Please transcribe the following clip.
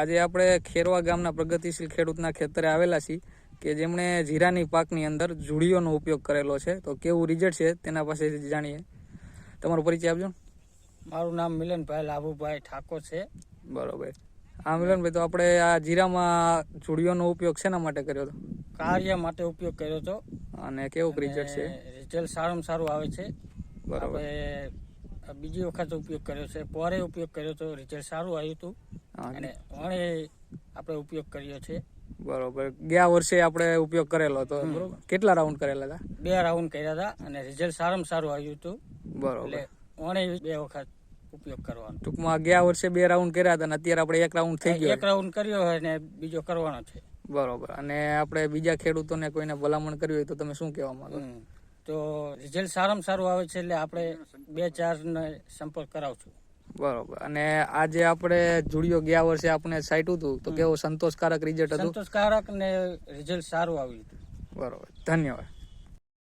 આજે આપણે ખેરવા ગામના પ્રગતિશીલ ખેડૂતના ખેતરે આવેલા છીએ કે જેમણે જીરાની પાકની અંદર જુડીઓનો ઉપયોગ કરેલો છે. તો કેવું રિઝલ્ટ છે તેના પાસેથી જાણીએ. તમારો પરિચય આપજો. મારું નામ મિલનભાઈ લાભુભાઈ ઠાકોર છે. બરોબર. હા મિલનભાઈ, તો આપણે આ જીરામાં જુડીઓનો ઉપયોગ શેના માટે કર્યો હતો? કાર્ય માટે ઉપયોગ કર્યો હતો. અને કેવું રિઝલ્ટ છે? રિઝલ્ટ સારામાં સારું આવે છે. બરોબર. બીજી વખત ઉપયોગ કર્યો છે, પોરે ઉપયોગ કર્યો હતો, રિઝલ્ટ સારું આવ્યું હતું અને વણે આપણે ઉપયોગ કર્યો છે. બરોબર. ગયા વર્ષે આપણે ઉપયોગ કરેલો હતો. બરોબર. કેટલા રાઉન્ડ કરેલા હતા? 2 રાઉન્ડ કર્યા હતા અને રિઝલ્ટ સારામાં સારું આવ્યું હતું. બરોબર. એટલે વણે 2 વખત ઉપયોગ કરવાનો. ટૂંકમાં ગયા વર્ષે 2 રાઉન્ડ કર્યા હતા અને અત્યારે આપણે 1 રાઉન્ડ થઈ ગયો. 1 રાઉન્ડ કર્યો હોય ને બીજો કરવાનો છે. બરોબર. અને આપણે બીજા ખેડૂતોને કોઈને ભલામણ કરવી હોય તો તમે શું કહેવા માંગો? તો રિઝલ્ટ સારામાં સારું આવે છે એટલે આપણે 2-4 ને સંપર્ક કરાવશું. બરોબર. અને આજે આપણે જુડીઓ ગયા વર્ષે આપણે સાઈટું હતું તો કેવો સંતોષકારક રિઝલ્ટ હતું? સંતોષકારક ને રિઝલ્ટ સારું આવ્યું હતું. બરોબર. ધન્યવાદ.